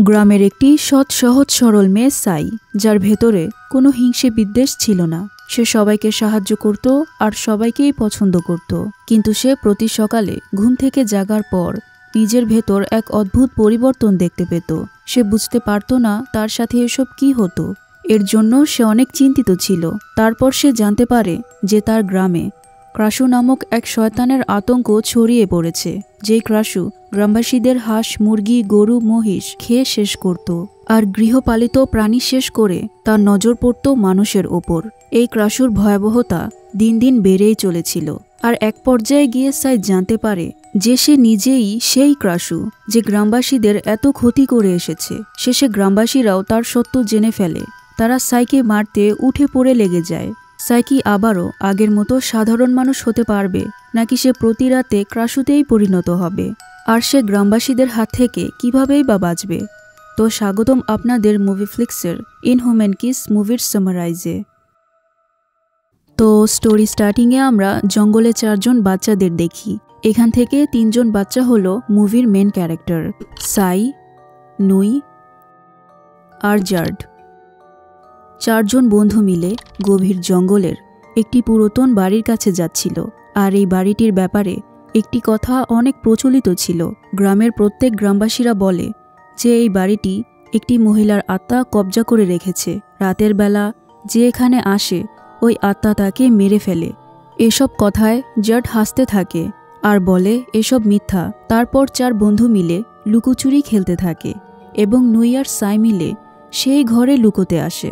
গ্রামের একটি সৎ সহজ সরল মেয়ে সাই, যার ভেতরে কোনো হিংসে বিদ্বেষ ছিল না। সে সবাইকে সাহায্য করত আর সবাইকেই পছন্দ করত। কিন্তু সে প্রতি সকালে ঘুম থেকে জাগার পর নিজের ভেতর এক অদ্ভুত পরিবর্তন দেখতে পেত। সে বুঝতে পারত না তার সাথে এসব কি হতো। এর জন্য সে অনেক চিন্তিত ছিল। তারপর সে জানতে পারে যে তার গ্রামে ক্রাসু নামক এক শয়তানের আতঙ্ক ছড়িয়ে পড়েছে। যেই ক্রাসু গ্রামবাসীদের হাঁস, মুরগি, গরু, মহিষ খেয়ে শেষ করত আর গৃহপালিত প্রাণী শেষ করে তার নজর পড়ত মানুষের ওপর। এই ক্রাসুর ভয়াবহতা দিন দিন বেড়েই চলেছিল। আর এক পর্যায়ে গিয়ে সাই জানতে পারে যে সে নিজেই সেই ক্রাসু যে গ্রামবাসীদের এত ক্ষতি করে এসেছে। শেষে গ্রামবাসীরাও তার সত্য জেনে ফেলে। তারা সাইকে মারতে উঠে পড়ে লেগে যায়। সাই কি আবারও আগের মতো সাধারণ মানুষ হতে পারবে, নাকি সে প্রতি রাতে ক্রাসুতেই পরিণত হবে? আর সে গ্রামবাসীদের হাত থেকে কিভাবেই বা বাঁচবে? তো স্বাগতম আপনাদের মুভিফ্লিক্সের ইনহিউম্যান কিস মুভির সামারাইজে। তো স্টোরি স্টার্টিংয়ে আমরা জঙ্গলে 4 জন বাচ্চাদের দেখি। এখান থেকে 3 জন বাচ্চা হলো মুভির মেন ক্যারেক্টার, সাই, নুই আর জার্ড। 4 জন বন্ধু মিলে গভীর জঙ্গলের একটি পুরাতন বাড়ির কাছে যাচ্ছিল। আর এই বাড়িটির ব্যাপারে একটি কথা অনেক প্রচলিত ছিল। গ্রামের প্রত্যেক গ্রামবাসীরা বলে যে এই বাড়িটি একটি মহিলার আত্মা কবজা করে রেখেছে। রাতের বেলা যে এখানে আসে ওই আত্মা তাকে মেরে ফেলে। এসব কথায় জার্ড হাসতে থাকে আর বলে এসব মিথ্যা। তারপর 4 বন্ধু মিলে লুকোচুরি খেলতে থাকে এবং নুই আর সাই মিলে সেই ঘরে লুকোতে আসে।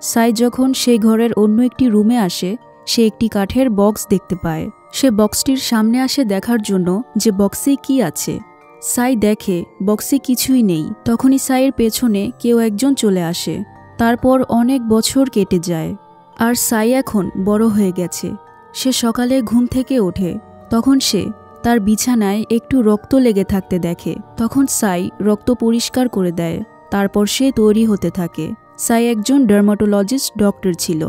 সাই যখন সেই ঘরের অন্য একটি রুমে আসে, সে একটি কাঠের বক্স দেখতে পায়। সে বক্সটির সামনে আসে দেখার জন্য যে বক্সে কি আছে। সাই দেখে বক্সে কিছুই নেই। তখনই সাইয়ের পেছনে কেউ একজন চলে আসে। তারপর অনেক বছর কেটে যায় আর সাই এখন বড় হয়ে গেছে। সে সকালে ঘুম থেকে ওঠে, তখন সে তার বিছানায় একটু রক্ত লেগে থাকতে দেখে। তখন সাই রক্ত পরিষ্কার করে দেয়। তারপর সে তৈরি হতে থাকে। সাই একজন ডার্মাটোলজিস্ট ডক্টর ছিল।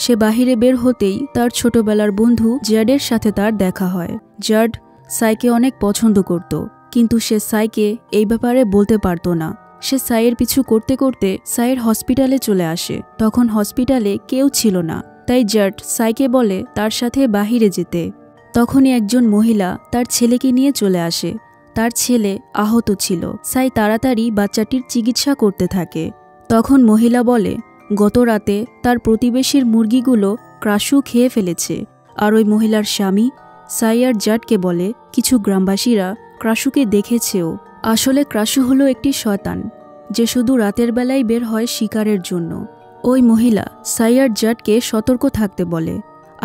সে বাহিরে বের হতেই তার ছোটবেলার বন্ধু জার্ডের সাথে তার দেখা হয়। জার্ড সাইকে অনেক পছন্দ করত, কিন্তু সে সাইকে এই ব্যাপারে বলতে পারত না। সে সাইয়ের পিছু করতে করতে সাইয়ের হসপিটালে চলে আসে। তখন হসপিটালে কেউ ছিল না, তাই জার্ড সাইকে বলে তার সাথে বাহিরে যেতে। তখনই একজন মহিলা তার ছেলেকে নিয়ে চলে আসে। তার ছেলে আহত ছিল। সাই তাড়াতাড়ি বাচ্চাটির চিকিৎসা করতে থাকে। তখন মহিলা বলে গত রাতে তার প্রতিবেশীর মুরগিগুলো ক্রাসু খেয়ে ফেলেছে। আর ওই মহিলার স্বামী সাই আর জার্ডকে বলে কিছু গ্রামবাসীরা ক্রাসুকে দেখেছেও। আসলে ক্রাসু হলো একটি শয়তান যে শুধু রাতের বেলায় বের হয় শিকারের জন্য। ওই মহিলা সাই আর জার্ডকে সতর্ক থাকতে বলে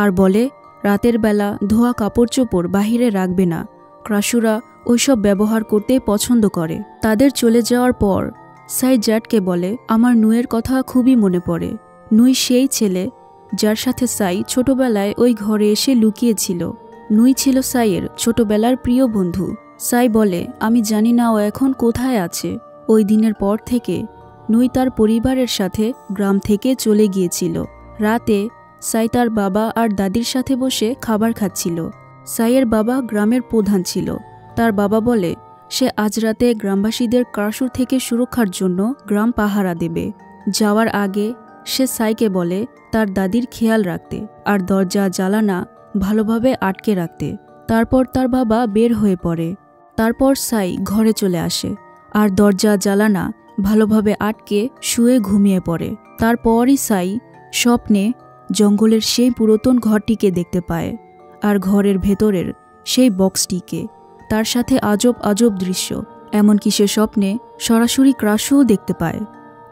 আর বলে রাতের বেলা ধোয়া কাপড় চোপড় বাহিরে রাখবে না। ক্রাসুরা ওইসব ব্যবহার করতে পছন্দ করে। তাদের চলে যাওয়ার পর সাই জার্ডকে বলে আমার নুয়ের কথা খুবই মনে পড়ে। নুই সেই ছেলে যার সাথে সাই ছোটবেলায় ওই ঘরে এসে লুকিয়েছিল। নুই ছিল সাইয়ের ছোটবেলার প্রিয় বন্ধু। সাই বলে আমি জানি না ও এখন কোথায় আছে। ওই দিনের পর থেকে নুই তার পরিবারের সাথে গ্রাম থেকে চলে গিয়েছিল। রাতে সাই তার বাবা আর দাদির সাথে বসে খাবার খাচ্ছিল। সাইয়ের বাবা গ্রামের প্রধান ছিল। তার বাবা বলে সে আজ রাতে গ্রামবাসীদের ক্রাসু থেকে সুরক্ষার জন্য গ্রাম পাহারা দেবে। যাওয়ার আগে সে সাইকে বলে তার দাদির খেয়াল রাখতে আর দরজা জানালা ভালোভাবে আটকে রাখতে। তারপর তার বাবা বের হয়ে পড়ে। তারপর সাই ঘরে চলে আসে আর দরজা জানালা ভালোভাবে আটকে শুয়ে ঘুমিয়ে পড়ে। তারপরই সাই স্বপ্নে জঙ্গলের সেই পুরাতন ঘরটিকে দেখতে পায় আর ঘরের ভেতরের সেই বক্সটিকে। তার সাথে আজব আজব দৃশ্য, এমনকি সে স্বপ্নে সরাসরি ক্রাসুও দেখতে পায়।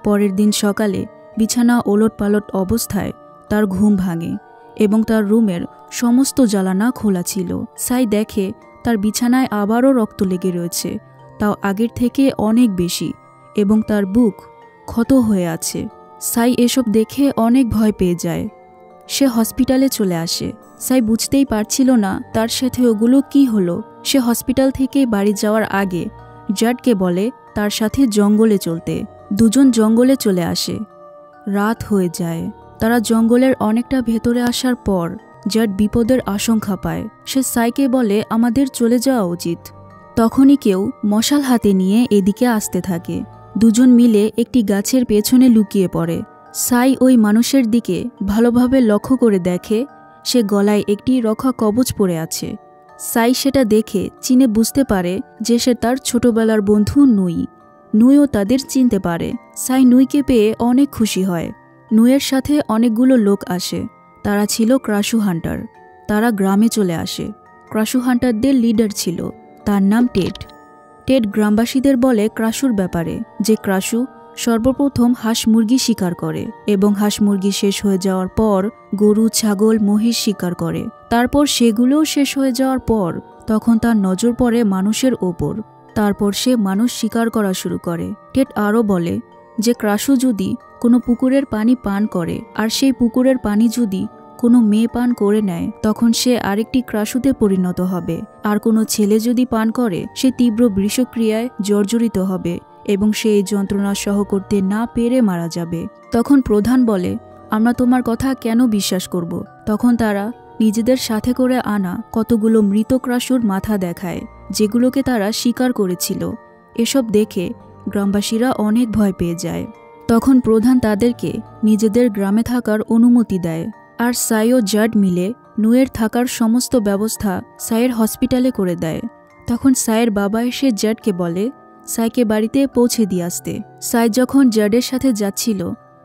পরের দিন সকালে বিছানা ওলটপালট অবস্থায় তার ঘুম ভাঙে এবং তার রুমের সমস্ত জানালা খোলা ছিল। সাই দেখে তার বিছানায় আবারও রক্ত লেগে রয়েছে, তাও আগের থেকে অনেক বেশি, এবং তার বুক ক্ষত হয়ে আছে। সাই এসব দেখে অনেক ভয় পেয়ে যায়। সে হসপিটালে চলে আসে। সাই বুঝতেই পারছিল না তার সাথে ওগুলো কি হলো। সে হসপিটাল থেকে বাড়ি যাওয়ার আগে জার্ডকে বলে তার সাথে জঙ্গলে চলতে। দুজন জঙ্গলে চলে আসে। রাত হয়ে যায়। তারা জঙ্গলের অনেকটা ভেতরে আসার পর জার্ড বিপদের আশঙ্কা পায়। সে সাইকে বলে আমাদের চলে যাওয়া উচিত। তখনই কেউ মশাল হাতে নিয়ে এদিকে আসতে থাকে। দুজন মিলে একটি গাছের পেছনে লুকিয়ে পড়ে। সাই ওই মানুষের দিকে ভালোভাবে লক্ষ্য করে দেখে সে গলায় একটি রক্ষা কবচ পরে আছে। সাই সেটা দেখে চিনে বুঝতে পারে যে সে তার ছোটবেলার বন্ধু নুই। নুইও তাদের চিনতে পারে। সাই নুইকে পেয়ে অনেক খুশি হয়। নুইয়ের সাথে অনেকগুলো লোক আসে। তারা ছিল ক্রাশু হান্টার। তারা গ্রামে চলে আসে। ক্রাশু হান্টারদের লিডার ছিল, তার নাম টেড। টেড গ্রামবাসীদের বলে ক্রাশুর ব্যাপারে, যে ক্রাশু সর্বপ্রথম হাঁস মুরগি শিকার করে এবং হাঁস মুরগি শেষ হয়ে যাওয়ার পর গরু, ছাগল, মহিষ শিকার করে। তারপর সেগুলোও শেষ হয়ে যাওয়ার পর তখন তার নজর পড়ে মানুষের ওপর। তারপর সে মানুষ শিকার করা শুরু করে। টেড আরও বলে যে ক্রাশু যদি কোনো পুকুরের পানি পান করে আর সেই পুকুরের পানি যদি কোনো মেয়ে পান করে নেয় তখন সে আরেকটি ক্রাশুতে পরিণত হবে। আর কোনো ছেলে যদি পান করে সে তীব্র বিষক্রিয়ায় জর্জরিত হবে এবং সে এই যন্ত্রণা সহ করতে না পেরে মারা যাবে। তখন প্রধান বলে, আমরা তোমার কথা কেন বিশ্বাস করব? তখন তারা নিজেদের সাথে করে আনা কতগুলো মৃত ক্রাশুর মাথা দেখায়, যেগুলোকে তারা শিকার করেছিল। এসব দেখে গ্রামবাসীরা অনেক ভয় পেয়ে যায়। তখন প্রধান তাদেরকে নিজেদের গ্রামে থাকার অনুমতি দেয়। আর সাই ও জাড মিলে নুয়ের থাকার সমস্ত ব্যবস্থা সাইয়ের হসপিটালে করে দেয়। তখন সাইয়ের বাবা এসে জাডকে বলে সাইকে বাড়িতে পৌঁছে দিয়ে আসতে। সাই যখন জাডের সাথে যাচ্ছিল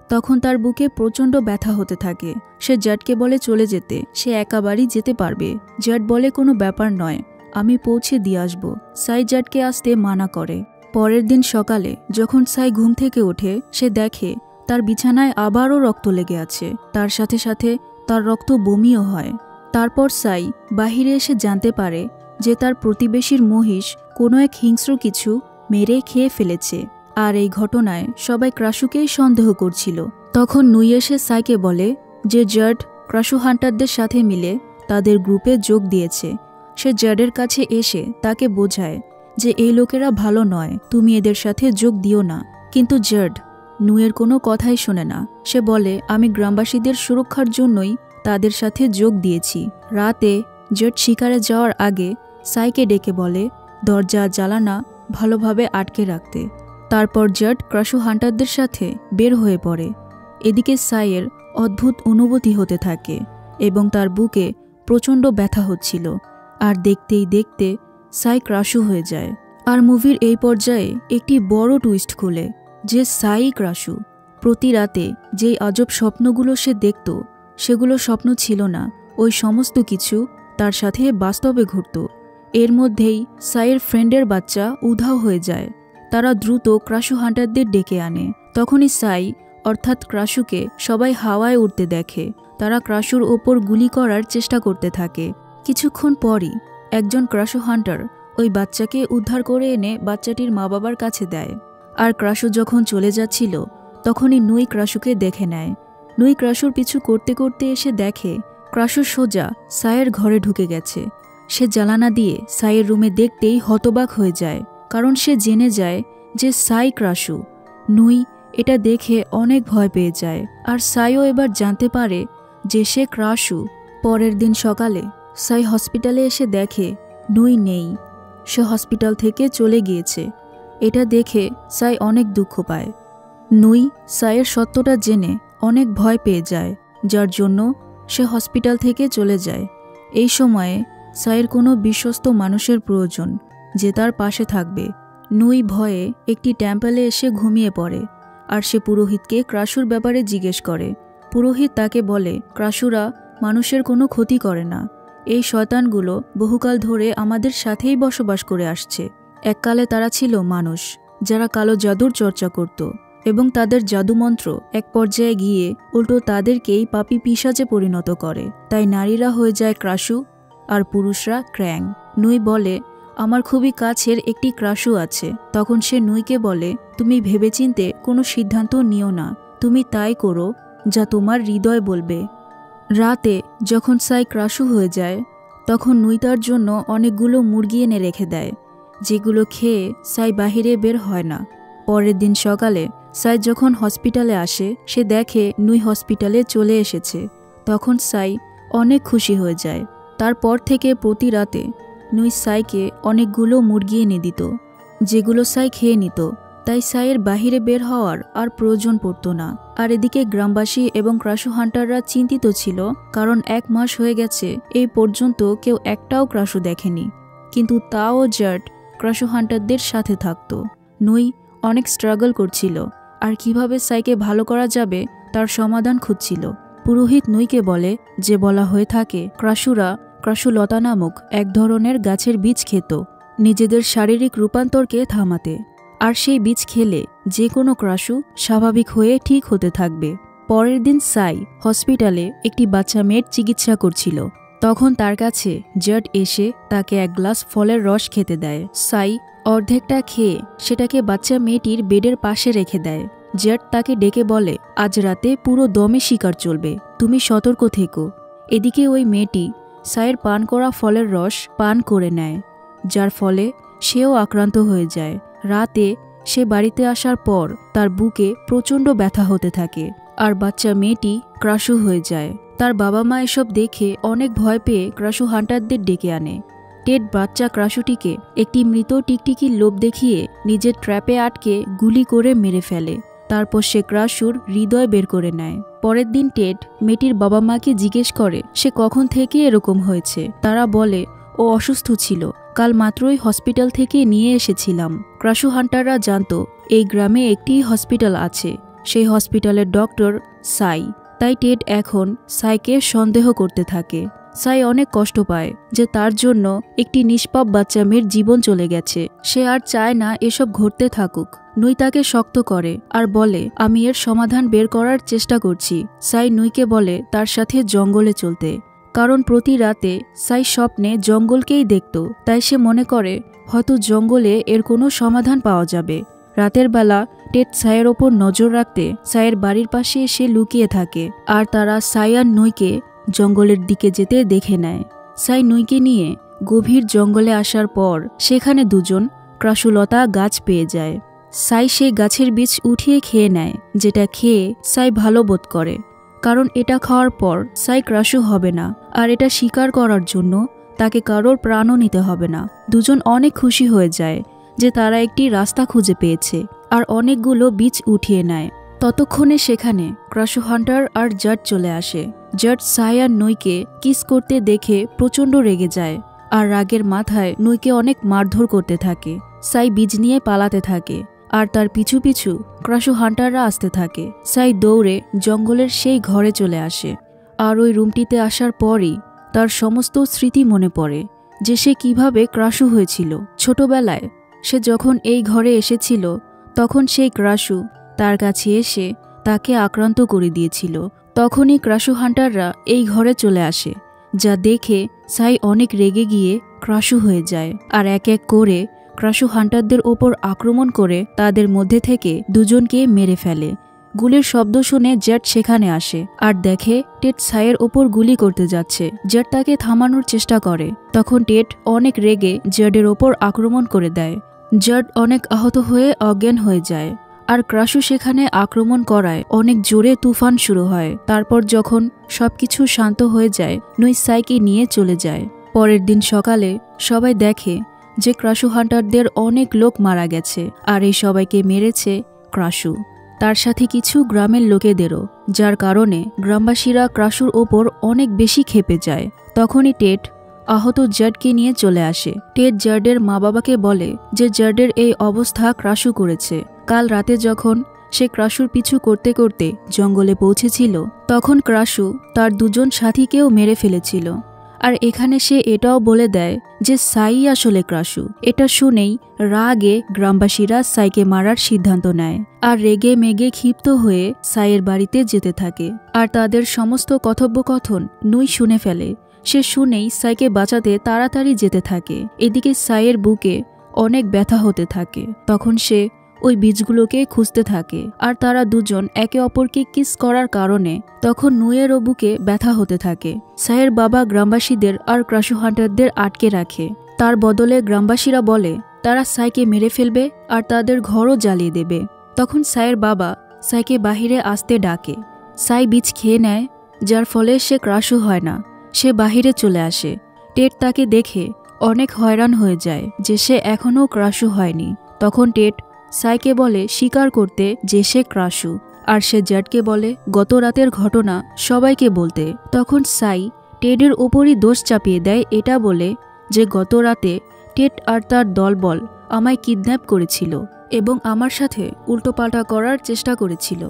তখন তার বুকে প্রচণ্ড ব্যথা হতে থাকে। সে জাডকে বলে চলে যেতে, সে একা বাড়ি যেতে পারবে। জাড বলে কোনো ব্যাপার নয়, আমি পৌঁছে দিয়ে আসব। সাই জাডকে আসতে মানা করে। পরের দিন সকালে যখন সাই ঘুম থেকে ওঠে সে দেখে তার বিছানায় আবারও রক্ত লেগে আছে। তার সাথে সাথে তার রক্ত বমিও হয়। তারপর সাই বাহিরে এসে জানতে পারে যে তার প্রতিবেশীর মহিষ কোনো এক হিংস্র কিছু মেরে খেয়ে ফেলেছে। আর এই ঘটনায় সবাই ক্রাশুকেই সন্দেহ করছিল। তখন নুই এসে সাইকে বলে যে জাড ক্রাশু হান্টারদের সাথে মিলে তাদের গ্রুপে যোগ দিয়েছে। সে জাডের কাছে এসে তাকে বোঝায় যে এই লোকেরা ভালো নয়, তুমি এদের সাথে যোগ দিও না। কিন্তু জাড নুয়ের কোনো কথাই শোনে না। সে বলে আমি গ্রামবাসীদের সুরক্ষার জন্যই তাদের সাথে যোগ দিয়েছি। রাতে জাড শিকারে যাওয়ার আগে সাইকে ডেকে বলে দরজা জানালা ভালোভাবে আটকে রাখতে। তারপর জাড ক্রাশু হান্টারদের সাথে বের হয়ে পড়ে। এদিকে সাইয়ের অদ্ভুত অনুভূতি হতে থাকে এবং তার বুকে প্রচণ্ড ব্যথা হচ্ছিল। আর দেখতেই দেখতে সাই ক্রাশু হয়ে যায়। আর মুভির এই পর্যায়ে একটি বড় টুইস্ট খুলে যে সাই ক্রাশু। প্রতি রাতে যেই আজব স্বপ্নগুলো সে দেখত সেগুলো স্বপ্ন ছিল না, ওই সমস্ত কিছু তার সাথে বাস্তবে ঘটত। এর মধ্যেই সাইয়ের ফ্রেন্ডের বাচ্চা উধাও হয়ে যায়। তারা দ্রুত ক্রাশু হান্টারদের ডেকে আনে। তখনই সাই অর্থাৎ ক্রাশুকে সবাই হাওয়ায় উঠতে দেখে। তারা ক্রাশুর ওপর গুলি করার চেষ্টা করতে থাকে। কিছুক্ষণ পরই একজন ক্রাশু হান্টার ওই বাচ্চাকে উদ্ধার করে এনে বাচ্চাটির মা বাবার কাছে দেয়। আর ক্রাশু যখন চলে যাচ্ছিল তখনই নুই ক্রাশুকে দেখে নেয়। নুই ক্রাশুর পিছু করতে করতে এসে দেখে ক্রাশু সোজা সাইয়ের ঘরে ঢুকে গেছে। সে জানালা দিয়ে সাইয়ের রুমে দেখতেই হতবাক হয়ে যায়, কারণ সে জেনে যায় যে সাই ক্রাশু। নুই এটা দেখে অনেক ভয় পেয়ে যায়। আর সাইও এবার জানতে পারে যে সে ক্রাশু। পরের দিন সকালে সাই হসপিটালে এসে দেখে নুই নেই, সে হসপিটাল থেকে চলে গিয়েছে। এটা দেখে সাই অনেক দুঃখ পায়। নুই সাইয়ের সত্যটা জেনে অনেক ভয় পেয়ে যায়, যার জন্য সে হসপিটাল থেকে চলে যায়। এই সময়ে সাইয়ের কোনো বিশ্বস্ত মানুষের প্রয়োজন যে তার পাশে থাকবে। নুই ভয়ে একটি টেম্পলে এসে ঘুমিয়ে পড়ে। আর সে পুরোহিতকে ক্রাশুর ব্যাপারে জিজ্ঞেস করে। পুরোহিত তাকে বলে ক্রাশুরা মানুষের কোনো ক্ষতি করে না। এই শয়তানগুলো বহুকাল ধরে আমাদের সাথেই বসবাস করে আসছে। এককালে তারা ছিল মানুষ যারা কালো জাদুর চর্চা করত এবং তাদের জাদুমন্ত্র এক পর্যায়ে গিয়ে উল্টো তাদেরকেই পাপী পিশাচে পরিণত করে। তাই নারীরা হয়ে যায় ক্রাশু আর পুরুষরা ক্র্যাং। নুই বলে আমার খুবই কাছের একটি ক্রাশু আছে। তখন সে নুইকে বলে তুমি ভেবেচিন্তে কোনো সিদ্ধান্ত নিও না, তুমি তাই করো যা তোমার হৃদয় বলবে। রাতে যখন সাই ক্রাশু হয়ে যায় তখন নুই তার জন্য অনেকগুলো মুরগি এনে রেখে দেয়, যেগুলো খেয়ে সাই বাহিরে বের হয় না। পরের দিন সকালে সাই যখন হসপিটালে আসে সে দেখে নুই হসপিটালে চলে এসেছে। তখন সাই অনেক খুশি হয়ে যায়। তারপর থেকে প্রতি রাতে নুই সাইকে অনেকগুলো মুরগি এনে দিত, যেগুলো সাই খেয়ে নিত। তাই সাইয়ের বাহিরে বের হওয়ার আর প্রয়োজন পড়তো না। আর এদিকে গ্রামবাসী এবং ক্রাশু হান্টাররা চিন্তিত ছিল, কারণ 1 মাস হয়ে গেছে এই পর্যন্ত কেউ একটাও ক্রাশু দেখেনি। কিন্তু তাও জার্ড ক্রাশু হান্টারদের সাথে থাকত। নুই অনেক স্ট্রাগল করছিল আর কিভাবে সাইকে ভালো করা যাবে তার সমাধান খুঁজছিল। পুরোহিত নুইকে বলে যে বলা হয়ে থাকে ক্রাশুরা ক্রাশুলতা নামক এক ধরনের গাছের বীজ খেত নিজেদের শারীরিক রূপান্তরকে থামাতে, আর সেই বীজ খেলে যে কোনো ক্রাশু স্বাভাবিক হয়ে ঠিক হতে থাকবে। পরের দিন সাই হসপিটালে একটি বাচ্চা মেয়ের চিকিৎসা করছিল। তখন তার কাছে জার্ড এসে তাকে 1 গ্লাস ফলের রস খেতে দেয়। সাই অর্ধেকটা খেয়ে সেটাকে বাচ্চা মেয়েটির বেডের পাশে রেখে দেয়। জার্ড তাকে ডেকে বলে, আজ রাতে পুরো দমে শিকার চলবে, তুমি সতর্ক থেকো। এদিকে ওই মেয়েটি সাইয়ের পান করা ফলের রস পান করে নেয়, যার ফলে সেও আক্রান্ত হয়ে যায়। রাতে সে বাড়িতে আসার পর তার বুকে প্রচণ্ড ব্যথা হতে থাকে আর বাচ্চা মেয়েটি ক্রাশু হয়ে যায়। তার বাবা মা এসব দেখে অনেক ভয় পেয়ে ক্রাশু হান্টারদের ডেকে আনে। টেড বাচ্চা ক্রাশুটিকে একটি মৃত টিকটিকির লোভ দেখিয়ে নিজের ট্র্যাপে আটকে গুলি করে মেরে ফেলে। তারপর সে ক্রাশুর হৃদয় বের করে নেয়। পরের দিন টেড মেয়েটির বাবা মাকে জিজ্ঞেস করে সে কখন থেকে এরকম হয়েছে। তারা বলে ও অসুস্থ ছিল, কাল মাত্রই হসপিটাল থেকে নিয়ে এসেছিলাম। ক্রাশু হান্টাররা জানতো এই গ্রামে একটি হসপিটাল আছে, সেই হসপিটালের ডক্টর সাই। তাই টেড এখন সাইকে সন্দেহ করতে থাকে। সাই অনেক কষ্ট পায় যে তার জন্য একটি নিষ্পাপ বাচ্চা মেয়ের জীবন চলে গেছে। সে আর চায় না এসব ঘটতে থাকুক। নুই তাকে শক্ত করে আর বলে, আমি এর সমাধান বের করার চেষ্টা করছি। সাই নুইকে বলে তার সাথে জঙ্গলে চলতে, কারণ প্রতি রাতে সাই স্বপ্নে জঙ্গলকেই দেখত। তাই সে মনে করে হয়তো জঙ্গলে এর কোনো সমাধান পাওয়া যাবে। রাতের বেলা টেড সাইয়ের ওপর নজর রাখতে সাইয়ের বাড়ির পাশে এসে লুকিয়ে থাকে, আর তারা সাই আর নুইকে জঙ্গলের দিকে যেতে দেখে নেয়। সাই নুইকে নিয়ে গভীর জঙ্গলে আসার পর সেখানে দুজন ক্রাশুলতা গাছ পেয়ে যায়। সাই সেই গাছের বীজ উঠিয়ে খেয়ে নেয়, যেটা খেয়ে সাই ভালো বোধ করে, কারণ এটা খাওয়ার পর সাই ক্রাশু হবে না, আর এটা শিকার করার জন্য তাকে কারোর প্রাণও নিতে হবে না। দুজন অনেক খুশি হয়ে যায় যে তারা একটি রাস্তা খুঁজে পেয়েছে, আর অনেকগুলো বীজ উঠিয়ে নেয়। ততক্ষণে সেখানে ক্রাশু হান্টার আর জার্ড চলে আসে। জার্ড সাই আর নুইকে কিস করতে দেখে প্রচণ্ড রেগে যায়, আর রাগের মাথায় নুইকে অনেক মারধর করতে থাকে। সাই বীজ নিয়ে পালাতে থাকে, আর তার পিছু পিছু ক্রাশু হান্টাররা আসতে থাকে। সাই দৌড়ে জঙ্গলের সেই ঘরে চলে আসে, আর ওই রুমটিতে আসার পরই তার সমস্ত স্মৃতি মনে পড়ে যে সে কিভাবে ক্রাশু হয়েছিল। ছোটবেলায় সে যখন এই ঘরে এসেছিল তখন সেই ক্রাশু তার কাছে এসে তাকে আক্রান্ত করে দিয়েছিল। তখনই ক্রাশু হান্টাররা এই ঘরে চলে আসে, যা দেখে সাই অনেক রেগে গিয়ে ক্রাশু হয়ে যায়, আর এক এক করে ক্রাশু হান্টারদের ওপর আক্রমণ করে তাদের মধ্যে থেকে দুজনকে মেরে ফেলে। গুলির শব্দ শুনে জেট সেখানে আসে আর দেখে টেড সাইয়ের ওপর গুলি করতে যাচ্ছে। জেট তাকে থামানোর চেষ্টা করে, তখন টেড অনেক রেগে জেডের ওপর আক্রমণ করে দেয়। জেড অনেক আহত হয়ে অজ্ঞান হয়ে যায়, আর ক্রাশু সেখানে আক্রমণ করায় অনেক জোরে তুফান শুরু হয়। তারপর যখন সবকিছু শান্ত হয়ে যায়, নুই সাইকে নিয়ে চলে যায়। পরের দিন সকালে সবাই দেখে যে ক্রাশু হান্টারদের অনেক লোক মারা গেছে, আর এই সবাইকে মেরেছে ক্রাশু, তার সাথে কিছু গ্রামের লোকেদেরও, যার কারণে গ্রামবাসীরা ক্রাশুর ওপর অনেক বেশি ক্ষেপে যায়। তখনই টেড আহত জার্ডকে নিয়ে চলে আসে। টেড জার্ডের মা বাবাকে বলে যে জার্ডের এই অবস্থা ক্রাশু করেছে। কাল রাতে যখন সে ক্রাশুর পিছু করতে করতে জঙ্গলে পৌঁছেছিল, তখন ক্রাশু তার দুজন সাথীকেও মেরে ফেলেছিল। আর এখানে সে এটাও বলে দেয় যে সাই আসলে ক্রাশু। এটা শুনেই রাগে গ্রামবাসীরা সাইকে মারার সিদ্ধান্ত নেয়, আর রেগে মেগে ক্ষিপ্ত হয়ে সাইয়ের বাড়িতে যেতে থাকে। আর তাদের সমস্ত কথোপকথন নুই শুনে ফেলে। সে শুনেই সাইকে বাঁচাতে তাড়াতাড়ি যেতে থাকে। এদিকে সাইয়ের বুকে অনেক ব্যথা হতে থাকে। তখন সে ওই বীজগুলোকে খুঁজতে থাকে, আর তারা দুজন একে অপরকে কিস করার কারণে তখন নুইয়েরও বুকে ব্যথা হতে থাকে। সাইয়ের বাবা গ্রামবাসীদের আর ক্রাশু হান্টারদের আটকে রাখে। তার বদলে গ্রামবাসীরা বলে তারা সাইকে মেরে ফেলবে আর তাদের ঘরও জ্বালিয়ে দেবে। তখন সাইয়ের বাবা সাইকে বাহিরে আসতে ডাকে। সাই বীজ খেয়ে নেয়, যার ফলে সে ক্রাশু হয় না। সে বাহিরে চলে আসে। টেড তাকে দেখে অনেক হয়রান হয়ে যায় যে সে এখনও ক্রাশু হয়নি। তখন টেড সাইকে বলে স্বীকার করতে যে সে ক্রাশু, আর সে জ্যাডকে বলে গত রাতের ঘটনা সবাইকে বলতে। তখন সাই টেডের ওপরই দোষ চাপিয়ে দেয় এটা বলে যে গত রাতে টেড আর তার দলবল আমায় কিডন্যাপ করেছিল এবং আমার সাথে উল্টোপাল্টা করার চেষ্টা করেছিল,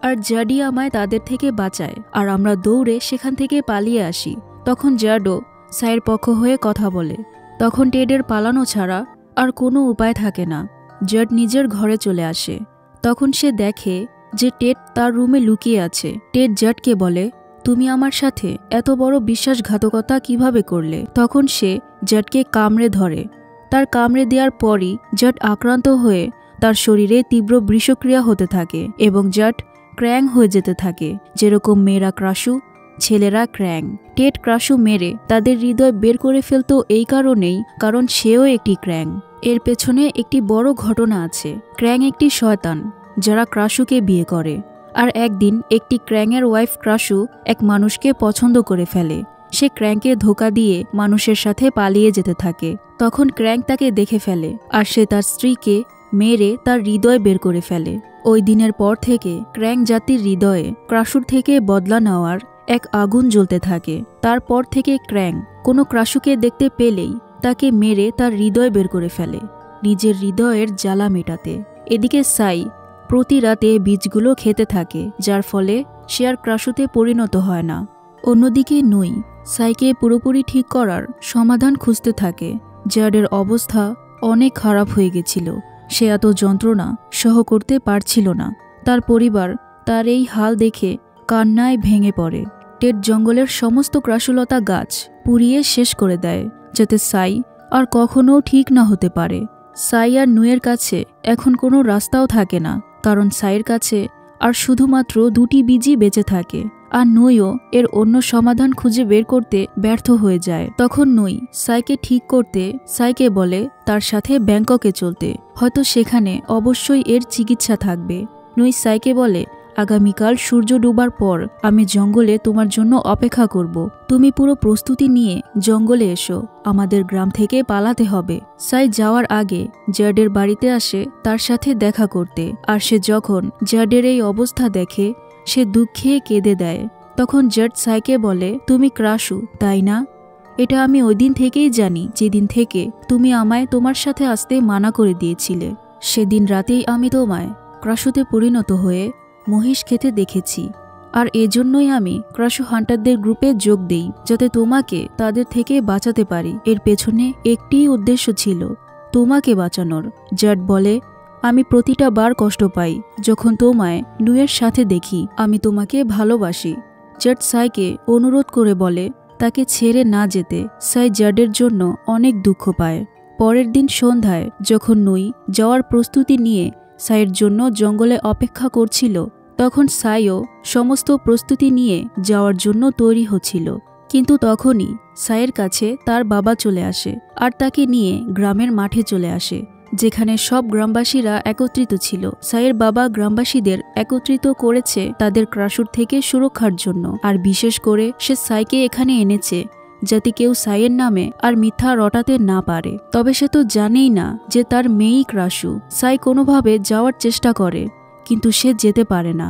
আর জ্যাডই আমায় তাদের থেকে বাঁচায় আর আমরা দৌড়ে সেখান থেকে পালিয়ে আসি। তখন জ্যাডও সাইয়ের পক্ষ হয়ে কথা বলে। তখন টেডের পালানো ছাড়া আর কোনো উপায় থাকে না। জ্যাড নিজের ঘরে চলে আসে। তখন সে দেখে যে টেড তার রুমে লুকিয়ে আছে। টেড জ্যাডকে বলে, তুমি আমার সাথে এত বড় বিশ্বাসঘাতকতা কিভাবে করলে? তখন সে জ্যাডকে কামড়ে ধরে। তার কামড়ে দেওয়ার পরই জ্যাড আক্রান্ত হয়ে তার শরীরে তীব্র বিষক্রিয়া হতে থাকে এবং জ্যাড ক্র্যাং হয়ে যেতে থাকে। যেরকম মেয়েরা ক্রাশু, ছেলেরা ক্র্যাং। টেড ক্রাশু মেরে তাদের হৃদয় বের করে ফেলত এই কারণেই, কারণ সেও একটি ক্র্যাং। এর পেছনে একটি বড় ঘটনা আছে। ক্র্যাং একটি শয়তান যারা ক্রাশুকে বিয়ে করে, আর একদিন একটি ক্র্যাংয়ের ওয়াইফ ক্রাশু এক মানুষকে পছন্দ করে ফেলে। সে ক্র্যাংকে ধোঁকা দিয়ে মানুষের সাথে পালিয়ে যেতে থাকে। তখন ক্র্যাং তাকে দেখে ফেলে আর সে তার স্ত্রীকে মেরে তার হৃদয় বের করে ফেলে। ওই দিনের পর থেকে ক্র্যাং জাতির হৃদয়ে ক্রাশুর থেকে বদলা নেওয়ার এক আগুন জ্বলতে থাকে। তারপর থেকে ক্র্যাং কোনো ক্রাশুকে দেখতে পেলেই তাকে মেরে তার হৃদয় বের করে ফেলে, নিজের হৃদয়ের জ্বালা মেটাতে। এদিকে সাই প্রতি রাতে বীজগুলো খেতে থাকে, যার ফলে সে আর ক্রাশুতে পরিণত হয় না। অন্যদিকে নুই সাইকে পুরোপুরি ঠিক করার সমাধান খুঁজতে থাকে। জ্যাডের অবস্থা অনেক খারাপ হয়ে গেছিল। সে এত যন্ত্রণা সহ করতে পারছিল না। তার পরিবার তার এই হাল দেখে কান্নায় ভেঙে পড়ে। টেড জঙ্গলের সমস্ত ক্রাসুলতা গাছ পুড়িয়ে শেষ করে দেয়, যাতে সাই আর কখনো ঠিক না হতে পারে। সাই আর নুয়ের কাছে এখন কোনো রাস্তাও থাকে না, কারণ সাইয়ের কাছে আর শুধুমাত্র দুটি বীজই বেঁচে থাকে, আর নুইও এর অন্য সমাধান খুঁজে বের করতে ব্যর্থ হয়ে যায়। তখন নুই সাইকে ঠিক করতে সাইকে বলে তার সাথে ব্যাংককে চলতে, হয়তো সেখানে অবশ্যই এর চিকিৎসা থাকবে। নুই সাইকে বলে, আগামীকাল সূর্য ডুবার পর আমি জঙ্গলে তোমার জন্য অপেক্ষা করব। তুমি পুরো প্রস্তুতি নিয়ে জঙ্গলে এসো, আমাদের গ্রাম থেকে পালাতে হবে। সাই যাওয়ার আগে জ্যাডের বাড়িতে আসে তার সাথে দেখা করতে, আর সে যখন জ্যাডের এই অবস্থা দেখে সে দুঃখে কেঁদে দেয়। তখন জ্যাড সাইকে বলে, তুমি ক্রাশু, তাই না? এটা আমি ওই দিন থেকেই জানি, যেদিন থেকে তুমি আমায় তোমার সাথে আসতে মানা করে দিয়েছিলে। সেদিন রাতেই আমি তোমায় ক্রাশুতে পরিণত হয়ে মহিষ খেতে দেখেছি, আর এজন্যই আমি ক্রাশু হান্টারদের গ্রুপে যোগ দেই, যাতে তোমাকে তাদের থেকে বাঁচাতে পারি। এর পেছনে একটিই উদ্দেশ্য ছিল, তোমাকে বাঁচানোর। জ্যাড বলে, আমি প্রতিটা বার কষ্ট পাই যখন তোমায় নুয়ের সাথে দেখি। আমি তোমাকে ভালোবাসি। জ্যাড সাইকে অনুরোধ করে বলে তাকে ছেড়ে না যেতে। সাই জ্যাডের জন্য অনেক দুঃখ পায়। পরের দিন সন্ধ্যায় যখন নুই যাওয়ার প্রস্তুতি নিয়ে সাইয়ের জন্য জঙ্গলে অপেক্ষা করছিল, তখন সাইও সমস্ত প্রস্তুতি নিয়ে যাওয়ার জন্য তৈরি হচ্ছিল। কিন্তু তখনই সাইয়ের কাছে তার বাবা চলে আসে আর তাকে নিয়ে গ্রামের মাঠে চলে আসে, যেখানে সব গ্রামবাসীরা একত্রিত ছিল। সাইয়ের বাবা গ্রামবাসীদের একত্রিত করেছে তাদের ক্রাশুর থেকে সুরক্ষার জন্য, আর বিশেষ করে সে সাইকে এখানে এনেছে যাতে কেউ সাইয়ের নামে আর মিথ্যা রটাতে না পারে। তবে সে তো জানেই না যে তার মেয়েই ক্রাশু। সাই কোনোভাবে যাওয়ার চেষ্টা করে, কিন্তু সে যেতে পারে না,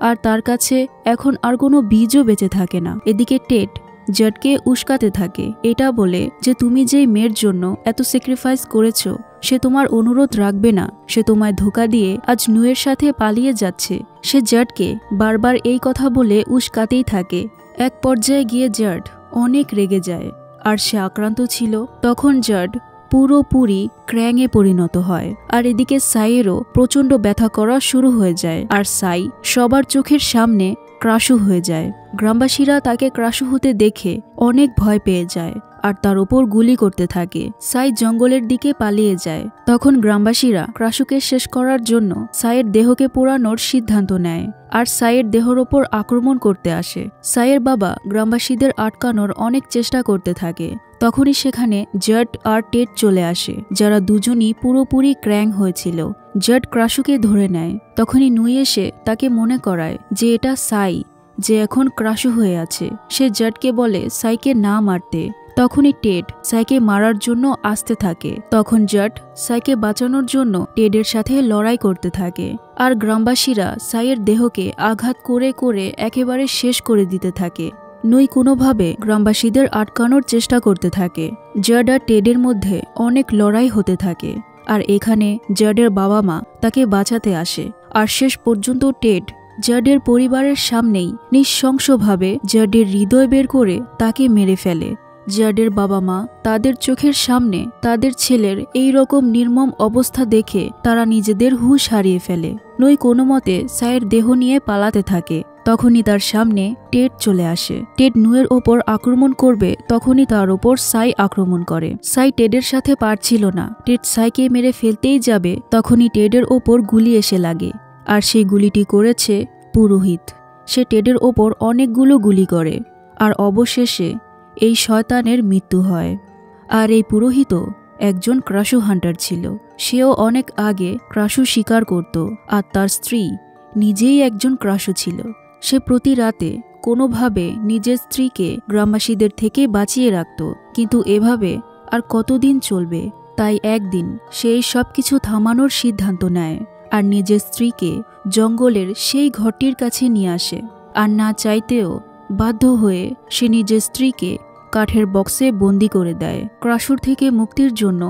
আর তার কাছে এখন আর কোনো বীজও বেঁচে থাকে না। এদিকে টেড জ্যাডকে উস্কাতে থাকে, এটা বলে যে তুমি যেই মেয়ের জন্য এত স্যাক্রিফাইস করেছো সে তোমার অনুরোধ রাখবে না, সে তোমায় ধোঁকা দিয়ে আজ নুয়ের সাথে পালিয়ে যাচ্ছে। সে জ্যাডকে বারবার এই কথা বলে উস্কাতেই থাকে। এক পর্যায়ে গিয়ে জ্যাড অনেক রেগে যায়, আর সে আক্রান্ত ছিল। তখন জ্যাড পুরোপুরি ক্র্যাংয়ে পরিণত হয়, আর এদিকে সাইয়েরও প্রচণ্ড ব্যথা করা শুরু হয়ে যায়, আর সাই সবার চোখের সামনে ক্রাশু হয়ে যায়। গ্রামবাসীরা তাকে ক্রাশু হতে দেখে অনেক ভয় পেয়ে যায় আর তার ওপর গুলি করতে থাকে। সাই জঙ্গলের দিকে পালিয়ে যায়। তখন গ্রামবাসীরা ক্রাশুকে শেষ করার জন্য সাইয়ের দেহকে পোড়ানোর সিদ্ধান্ত নেয় আর সাইয়ের দেহর ওপর আক্রমণ করতে আসে। সাইয়ের বাবা গ্রামবাসীদের আটকানোর অনেক চেষ্টা করতে থাকে। তখনই সেখানে জ্যাড আর টেড চলে আসে, যারা দুজনই পুরোপুরি ক্র্যাং হয়েছিল। জ্যাড ক্রাশুকে ধরে নেয়। তখনই নুই এসে তাকে মনে করায় যে এটা সাই, যে এখন ক্রাশু হয়ে আছে। সে জ্যাডকে বলে সাইকে না মারতে। তখনই টেড সাইকে মারার জন্য আসতে থাকে। তখন জাট সাইকে বাঁচানোর জন্য টেডের সাথে লড়াই করতে থাকে, আর গ্রামবাসীরা সাইয়ের দেহকে আঘাত করে করে একেবারে শেষ করে দিতে থাকে। নুই কোনোভাবে গ্রামবাসীদের আটকানোর চেষ্টা করতে থাকে। জাড আর টেডের মধ্যে অনেক লড়াই হতে থাকে, আর এখানে জাডের বাবা মা তাকে বাঁচাতে আসে। আর শেষ পর্যন্ত টেড জাডের পরিবারের সামনেই নৃশংসভাবে জাডের হৃদয় বের করে তাকে মেরে ফেলে। জাডের বাবা মা তাদের চোখের সামনে তাদের ছেলের এই রকম নির্মম অবস্থা দেখে তারা নিজেদের হুঁশ হারিয়ে ফেলে। নুই কোনো মতে সাইয়ের দেহ নিয়ে পালাতে থাকে। তখনই তার সামনে টেড চলে আসে। টেড নুয়ের ওপর আক্রমণ করবে, তখনই তার ওপর সাই আক্রমণ করে। সাই টেডের সাথে পারছিল না। টেড সাইকে মেরে ফেলতেই যাবে, তখনই টেডের ওপর গুলি এসে লাগে। আর সেই গুলিটি করেছে পুরোহিত। সে টেডের ওপর অনেকগুলো গুলি করে, আর অবশেষে এই শয়তানের মৃত্যু হয়। আর এই পুরোহিত একজন ক্রাশু হান্টার ছিল। সেও অনেক আগে ক্রাশু শিকার করত, আর তার স্ত্রী নিজেই একজন ক্রাশু ছিল। সে প্রতি রাতে কোনোভাবে নিজের স্ত্রীকে গ্রামবাসীদের থেকে বাঁচিয়ে রাখত, কিন্তু এভাবে আর কতদিন চলবে। তাই একদিন সে সব কিছু থামানোর সিদ্ধান্ত নেয়, আর নিজের স্ত্রীকে জঙ্গলের সেই ঘরটির কাছে নিয়ে আসে। আর না চাইতেও বাধ্য হয়ে সে নিজের স্ত্রীকে কাঠের বক্সে বন্দি করে দেয়, ক্রাশুর থেকে মুক্তির জন্য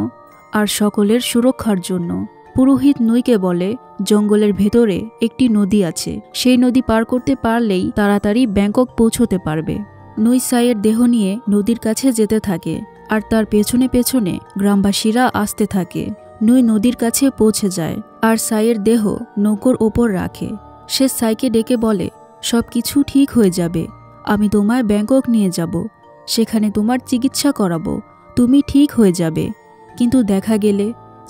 আর সকলের সুরক্ষার জন্য। পুরোহিত নুইকে বলে জঙ্গলের ভেতরে একটি নদী আছে, সেই নদী পার করতে পারলেই তাড়াতাড়ি ব্যাংকক পৌঁছতে পারবে। নুই সাইয়ের দেহ নিয়ে নদীর কাছে যেতে থাকে, আর তার পেছনে পেছনে গ্রামবাসীরা আসতে থাকে। নুই নদীর কাছে পৌঁছে যায়, আর সাইয়ের দেহ নৌকোর ওপর রাখে। সে সাইকে ডেকে বলে, সব কিছু ঠিক হয়ে যাবে, আমি তোমায় ব্যাংকক নিয়ে যাব, সেখানে তোমার চিকিৎসা করাবো, তুমি ঠিক হয়ে যাবে। কিন্তু দেখা গেলে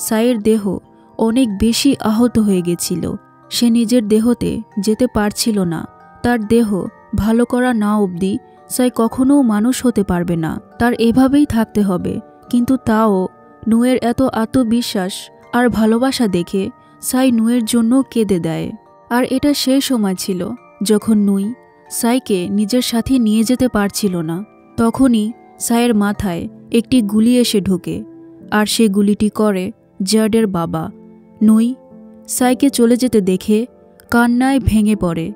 সাইয়ের দেহ অনেক বেশি আহত হয়ে গেছিল। সে নিজের দেহতে যেতে পারছিল না। তার দেহ ভালো করা না অবধি সাই কখনো মানুষ হতে পারবে না, তার এভাবেই থাকতে হবে। কিন্তু তাও নুয়ের এত আত্মবিশ্বাস আর ভালোবাসা দেখে সাই নুয়ের জন্য কেঁদে দেয়। আর এটা সেই সময় ছিল যখন নুই সাইকে নিজের সাথে নিয়ে যেতে পারছিল না। তখনই সাইয়ের মাথায় একটি গুলি এসে ঢোকে, আর সে গুলিটি করে জাডের বাবা। নুই সাইকে চলে যেতে দেখে কান্নায় ভেঙে পড়ে।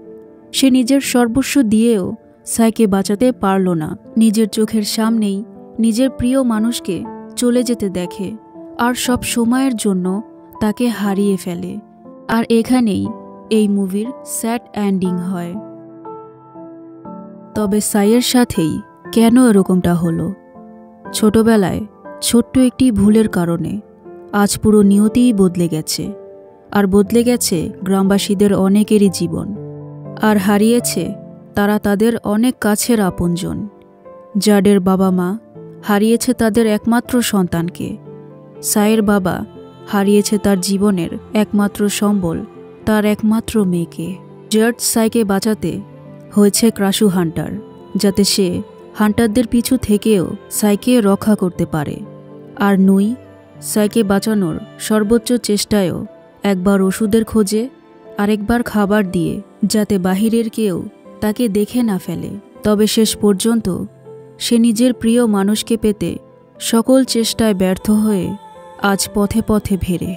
সে নিজের সর্বস্ব দিয়েও সাইকে বাঁচাতে পারল না। নিজের চোখের সামনেই নিজের প্রিয় মানুষকে চলে যেতে দেখে, আর সব সময়ের জন্য তাকে হারিয়ে ফেলে। আর এখানেই এই মুভির স্যাড এন্ডিং হয়। তবে সাইয়ের সাথেই কেন এরকমটা হলো? ছোটবেলায় ছোট্ট একটি ভুলের কারণে আজ পুরো নিয়তিই বদলে গেছে, আর বদলে গেছে গ্রামবাসীদের অনেকেরই জীবন, আর হারিয়েছে তারা তাদের অনেক কাছের আপনজন। জাডের বাবা মা হারিয়েছে তাদের একমাত্র সন্তানকে। সাইয়ের বাবা হারিয়েছে তার জীবনের একমাত্র সম্বল, তার একমাত্র মেয়েকে। জাড সাইকে বাঁচাতে হয়েছে ক্রাশু হান্টার, যাতে সে হান্টারদের পিছু থেকেও সাইকে রক্ষা করতে পারে। আর নুই সাইকে বাঁচানোর সর্বোচ্চ চেষ্টায়ও একবার ওষুধের খোঁজে, আরেকবার খাবার দিয়ে, যাতে বাহিরের কেউ তাকে দেখে না ফেলে। তবে শেষ পর্যন্ত সে নিজের প্রিয় মানুষকে পেতে সকল চেষ্টায় ব্যর্থ হয়ে আজ পথে পথে ফেরে।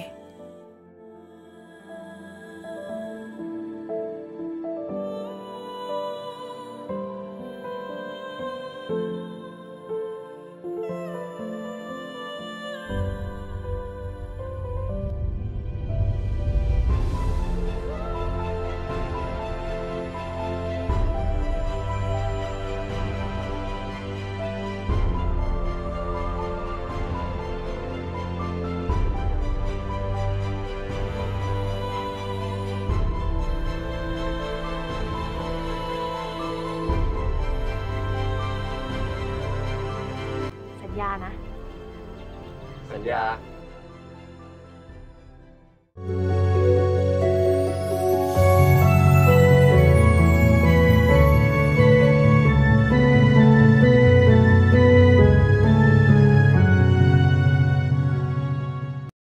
สัญญานะ สัญญา